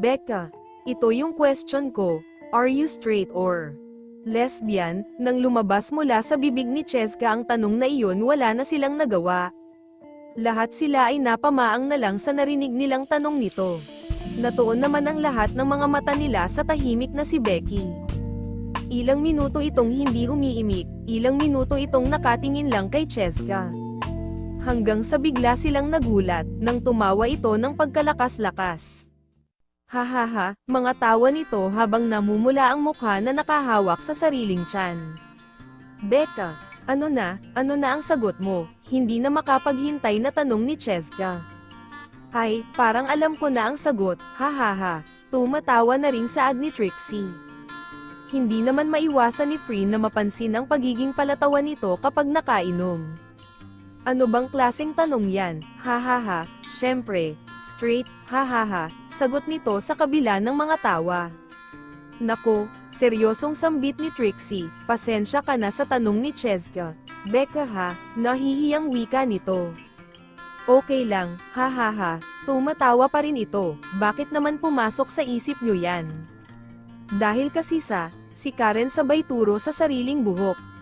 Becca, ito yung question ko, are you straight or lesbian? Nang lumabas mula sa bibig ni Cheska ang tanong na iyon, wala na silang nagawa. Lahat sila ay napamaang na lang sa narinig nilang tanong nito. Natuon naman ang lahat ng mga mata nila sa tahimik na si Becky. Ilang minuto itong hindi umiimik, ilang minuto itong nakatingin lang kay Cheska. Hanggang sa bigla silang nagulat, nang tumawa ito ng pagkalakas-lakas. Hahaha, mga tawa nito habang namumula ang mukha na nakahawak sa sariling tiyan. Becca, ano na ang sagot mo? Hindi na makapaghintay na tanong ni Cheska. Ay, parang alam ko na ang sagot, hahaha. Tumatawa na ring saad ni Trixie. Hindi naman maiwasan ni Freen na mapansin ang pagiging palatawa nito kapag nakainom. Ano bang klaseng tanong yan? Hahaha, syempre, straight, hahaha, sagot nito sa kabila ng mga tawa. Nako, seryosong sambit ni Trixie, pasensya ka na sa tanong ni Cheska. Becca ha, nahihiyang wika nito. Okay lang, hahaha, tumatawa pa rin ito, bakit naman pumasok sa isip nyo yan? Dahil kasi si Karen sabay turo sa sariling buhok.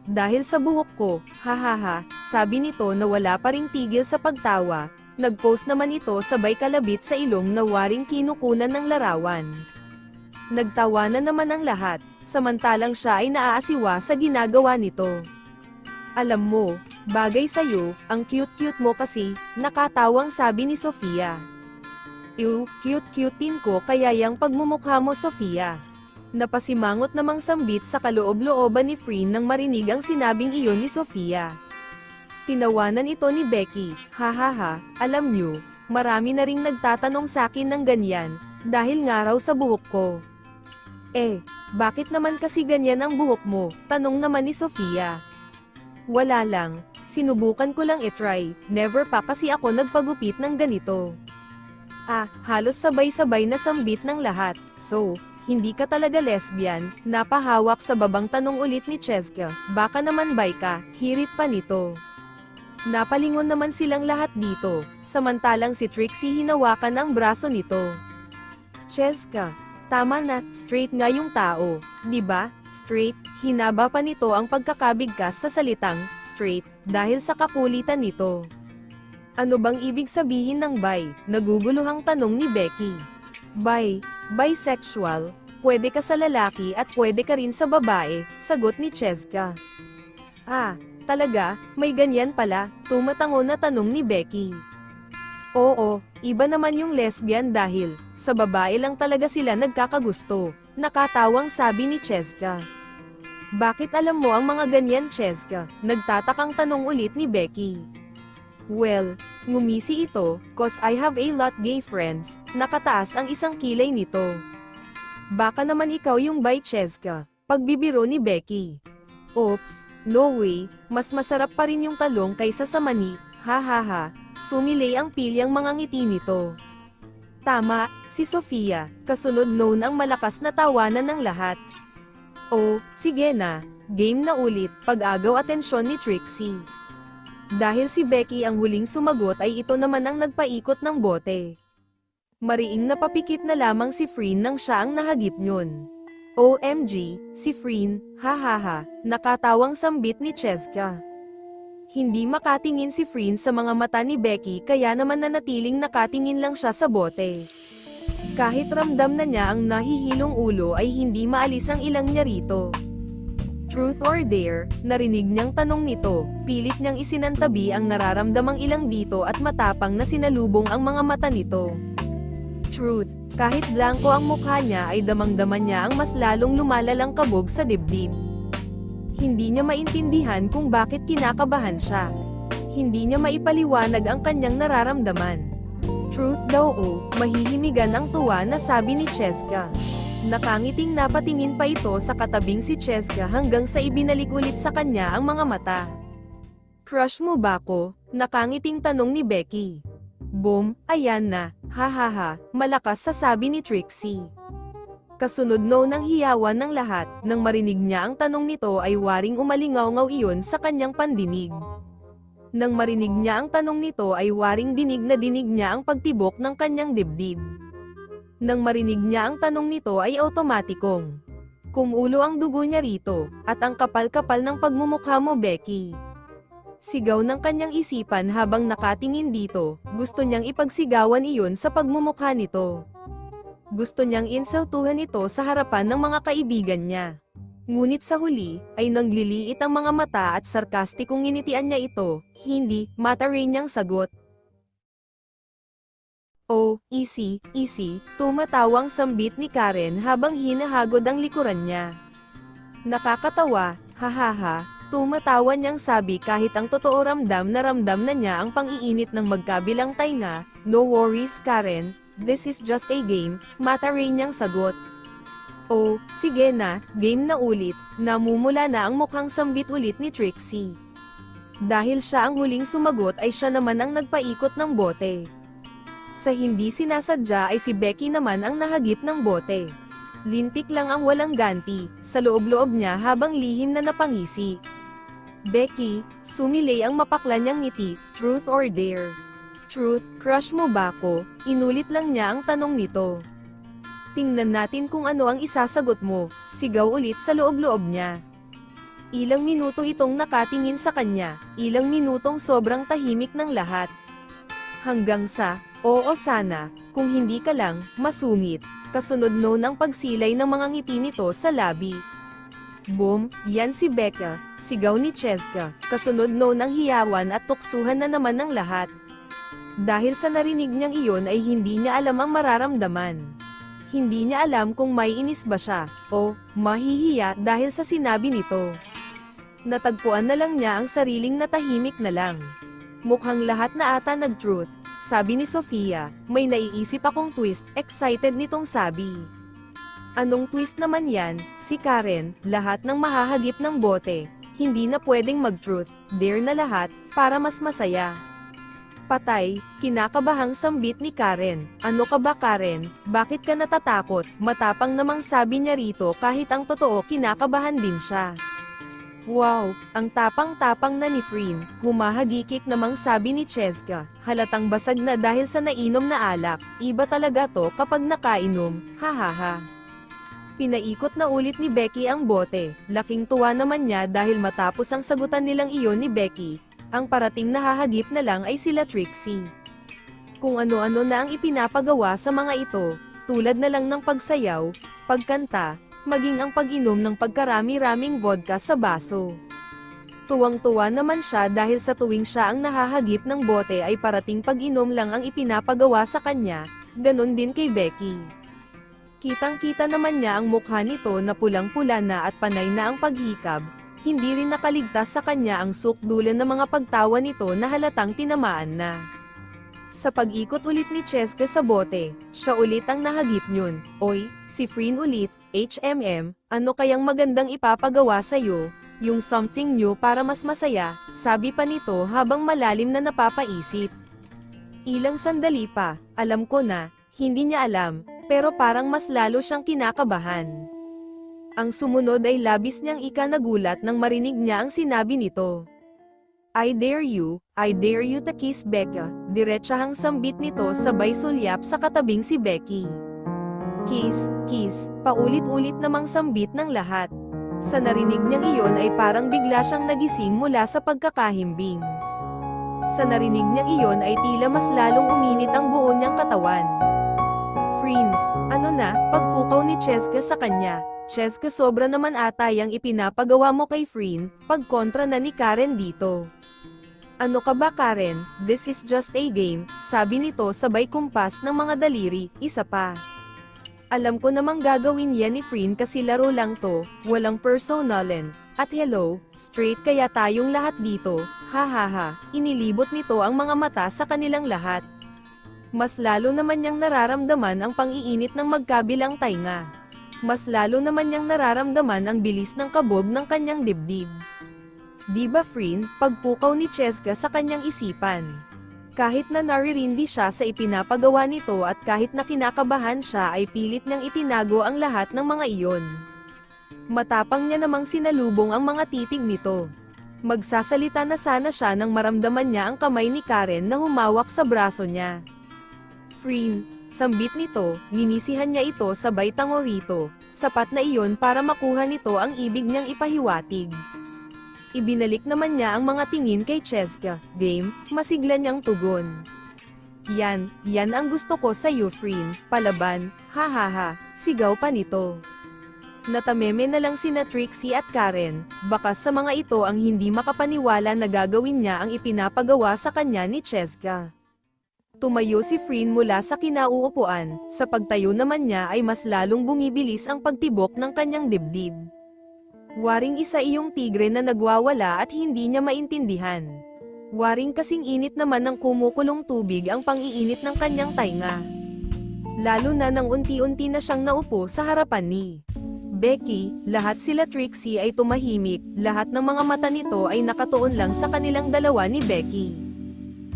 Dahil sa buhok ko, hahaha, sabi nito na wala pa ring tigil sa pagtawa, nag-post naman ito sabay kalabit sa ilong na waring kinukunan ng larawan. Nagtawanan naman ang lahat, samantalang siya ay naaasiwa sa ginagawa nito. Alam mo, bagay sa'yo, ang cute-cute mo kasi, nakatawang sabi ni Sofia. Ew, cute-cutein ko kaya yang pagmumukha mo Sofia. Napasimangot namang sambit sa kaloob-looban ni Freen nang marinig ang sinabing iyon ni Sofia. Tinawanan ito ni Becky, hahaha, alam nyo, marami na ring nagtatanong sakin ng ganyan, dahil nga raw sa buhok ko. Bakit naman kasi ganyan ang buhok mo? Tanong naman ni Sofia. Wala lang, sinubukan ko lang i-try, never pa kasi ako nagpagupit ng ganito. Halos sabay-sabay na sambit ng lahat, so, hindi ka talaga lesbian, napahawak sa babang tanong ulit ni Cheska, baka naman bay ka, hirit pa nito. Napalingon naman silang lahat dito, samantalang si Trixie hinawakan ang braso nito. Cheska, tama na, straight nga yung tao, di ba? Straight, hinaba pa nito ang pagkakabigkas sa salitang straight dahil sa kakulitan nito. Ano bang ibig sabihin ng bi? Naguguluhang tanong ni Becky. Bisexual, pwede ka sa lalaki at pwede ka rin sa babae, sagot ni Cheska. Talaga, may ganyan pala, tumatango na tanong ni Becky. Oo, iba naman yung lesbian dahil, sa babae lang talaga sila nagkakagusto, nakatawang sabi ni Cheska. Bakit alam mo ang mga ganyan Cheska? Nagtatakang tanong ulit ni Becky. Well, ngumisi ito, cause I have a lot gay friends, nakataas ang isang kilay nito. Baka naman ikaw yung bi Cheska, pagbibiro ni Becky. Oops, no way, mas masarap pa rin yung talong kaysa sa mani, hahaha, sumilay ang pilyang mga ngiti nito. Tama, si Sofia, kasunod noon ang malakas na tawanan ng lahat. Sige na, game na ulit, pag-agaw atensyon ni Trixie. Dahil si Becky ang huling sumagot ay ito naman ang nagpaikot ng bote. Mariing napapikit na lamang si Freen nang siya ang nahagip nyon. OMG, si Freen, hahaha, nakatawang sambit ni Cheska. Hindi makatingin si Freen sa mga mata ni Becky kaya naman nanatiling nakatingin lang siya sa bote. Kahit ramdam na niya ang nahihilong ulo ay hindi maalis ang ilang niya rito. Truth or dare, narinig niyang tanong nito, pilit niyang isinantabi ang nararamdamang ilang dito at matapang na sinalubong ang mga mata nito. Truth, kahit blanko ang mukha niya ay damang-daman niya ang mas lalong lumalalang kabog sa dibdib. Hindi niya maintindihan kung bakit kinakabahan siya. Hindi niya maipaliwanag ang kanyang nararamdaman. Truth daw mahihimigan ang tuwa na sabi ni Cheska. Nakangiting napatingin pa ito sa katabing si Cheska hanggang sa ibinalik ulit sa kanya ang mga mata. Crush mo ba ko? Nakangiting tanong ni Becky. Boom, ayan na, hahaha, malakas sasabi ni Trixie. Kasunod noon ang hiyawan ng lahat, nang marinig niya ang tanong nito ay waring umalingaw-ngaw iyon sa kanyang pandinig. Nang marinig niya ang tanong nito ay waring dinig na dinig niya ang pagtibok ng kanyang dibdib. Nang marinig niya ang tanong nito ay automatikong kumulo ang dugo niya rito, at ang kapal-kapal ng pagmumukha mo, Becky. Sigaw ng kanyang isipan habang nakatingin dito, gusto niyang ipagsigawan iyon sa pagmumukha nito. Gusto niyang insultuhan ito sa harapan ng mga kaibigan niya. Ngunit sa huli, ay nagliliit ang mga mata at sarkastikong nginitian niya ito, hindi, mata rin niyang sagot. Oh, easy, easy, tumatawang sambit ni Karen habang hinahagod ang likuran niya. Nakakatawa, hahaha, tumatawa niyang sabi kahit ang totoo ramdam na niya ang pang-iinit ng magkabilang tainga. No worries Karen, this is just a game, mata rin niyang sagot. Oh, sige na, game na ulit, namumula na ang mukhang sambit ulit ni Trixie. Dahil siya ang huling sumagot ay siya naman ang nagpaikot ng bote. Sa hindi sinasadya ay si Becky naman ang nahagip ng bote. Lintik lang ang walang ganti, sa loob-loob niya habang lihim na napangisi. Becky, sumilay ang mapakla niyang ngiti, truth or dare? Truth, crush mo ba ko? Inulit lang niya ang tanong nito. Tingnan natin kung ano ang isasagot mo, sigaw ulit sa loob-loob niya. Ilang minuto itong nakatingin sa kanya, ilang minutong sobrang tahimik ng lahat. Hanggang sa, oo sana, kung hindi ka lang, masungit, kasunod no ng pagsilay ng mga ngiti nito sa labi. Boom, yan si Becca, sigaw ni Cheska, kasunod no ng hiyawan at tuksuhan na naman ng lahat. Dahil sa narinig niyang iyon ay hindi niya alam ang mararamdaman. Hindi niya alam kung may inis ba siya, o mahihiya dahil sa sinabi nito. Natagpuan na lang niya ang sariling natahimik na lang. Mukhang lahat na ata nag-truth, sabi ni Sofia, may naiisip akong twist, excited nitong sabi. Anong twist naman yan, si Karen, lahat ng mahahagip ng bote, hindi na pwedeng mag-truth, dare na lahat, para mas masaya. Patay, kinakabahang sambit ni Karen. Ano ka ba Karen, bakit ka natatakot? Matapang namang sabi niya rito kahit ang totoo kinakabahan din siya. Wow, ang tapang-tapang na ni Frin, humahagikik namang sabi ni Cheska, halatang basag na dahil sa nainom na alak, iba talaga to kapag nakainom, hahaha. Pinaikot na ulit ni Becky ang bote, laking tuwa naman niya dahil matapos ang sagutan nilang iyon ni Becky, ang parating nahahagip na lang ay sila Trixie. Kung ano-ano na ang ipinapagawa sa mga ito, tulad na lang ng pagsayaw, pagkanta, maging ang pag-inom ng pagkarami-raming vodka sa baso. Tuwang-tuwa naman siya dahil sa tuwing siya ang nahahagip ng bote ay parating pag-inom lang ang ipinapagawa sa kanya, ganon din kay Becky. Kitang-kita naman niya ang mukha nito na pulang-pula na at panay na ang paghikab, hindi rin nakaligtas sa kanya ang sukdulan ng mga pagtawa nito na halatang tinamaan na. Sa pag-ikot ulit ni Cheska sa bote, siya ulit ang nahagip niyon. Oy, si Frin ulit, HMM, ano kayang magandang ipapagawa sa'yo, yung something new para mas masaya, sabi pa nito habang malalim na napapaisip. Ilang sandali pa, alam ko na, hindi niya alam, pero parang mas lalo siyang kinakabahan. Ang sumunod ay labis niyang ikanagulat nang marinig niya ang sinabi nito. I dare you to kiss Becca, diretsahang sambit nito sabay sulyap sa katabing si Becky. Kiss, kiss, paulit-ulit namang sambit ng lahat. Sa narinig niyang iyon ay parang bigla siyang nagising mula sa pagkakahimbing. Sa narinig niyang iyon ay tila mas lalong uminit ang buo niyang katawan. Frin, ano na, pagpukaw ni Cheska sa kanya. Cheska sobra naman ata yang ipinapagawa mo kay Frin, pagkontra na ni Karen dito. Ano ka ba Karen, this is just a game, sabi nito sabay kumpas ng mga daliri, isa pa. Alam ko namang gagawin yan ni Frin kasi laro lang to, walang personalan, at hello, straight kaya tayong lahat dito, hahaha, inilibot nito ang mga mata sa kanilang lahat. Mas lalo naman niyang nararamdaman ang pang-iinit ng magkabilang tainga. Mas lalo naman niyang nararamdaman ang bilis ng kabog ng kanyang dibdib. Di ba Frin, pagpukaw ni Cheska sa kanyang isipan. Kahit na naririndi siya sa ipinapagawa nito at kahit na kinakabahan siya ay pilit niyang itinago ang lahat ng mga iyon. Matapang niya namang sinalubong ang mga titig nito. Magsasalita na sana siya nang maramdaman niya ang kamay ni Karen na humawak sa braso niya. Frin, Sambit nito, ninisihan niya ito sabay tango rito. Sapat na iyon para makuha nito ang ibig niyang ipahiwatig. Ibinalik naman niya ang mga tingin kay Cheska. Game, masigla niyang tugon. Yan ang gusto ko sa Friend, palaban, hahaha, sigaw pa nito. Natameme na lang sina Trixie at Karen, baka sa mga ito ang hindi makapaniwala na gagawin niya ang ipinapagawa sa kanya ni Cheska. Tumayo si Friend mula sa kinauupuan, sa pagtayo naman niya ay mas lalong bumibilis ang pagtibok ng kanyang dibdib. Waring isa iyong tigre na nagwawala at hindi niya maintindihan. Waring kasing init naman ng kumukulong tubig ang pang-iinit ng kanyang tainga. Lalo na nang unti-unti na siyang naupo sa harapan ni Becky. Lahat sila Trixie ay tumahimik, lahat ng mga mata nito ay nakatuon lang sa kanilang dalawa ni Becky.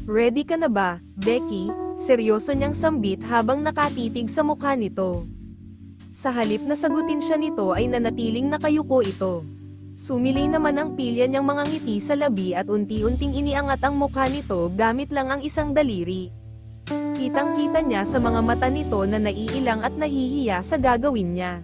Ready ka na ba, Becky? Seryoso niyang sambit habang nakatitig sa mukha nito. Sa halip na sagutin siya nito ay nanatiling nakayuko ito. Sumilay naman ang pilya niyang mga ngiti sa labi at unti-unting iniangat ang mukha nito gamit lang ang isang daliri. Kitang-kita niya sa mga mata nito na naiilang at nahihiya sa gagawin niya.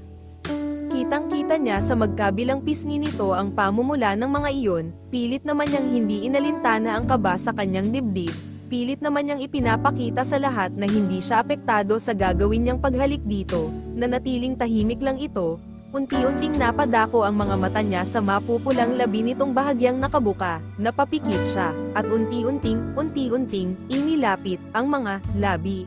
Kitang-kita niya sa magkabilang pisngi nito ang pamumula ng mga iyon, pilit naman niyang hindi inalintana ang kaba sa kanyang dibdib, pilit naman niyang ipinapakita sa lahat na hindi siya apektado sa gagawin niyang paghalik dito, nanatiling tahimik lang ito, unti-unting napadako ang mga mata niya sa mapupulang labi nitong bahagyang nakabuka, napapikit siya, at unti-unting inilapit ang mga labi.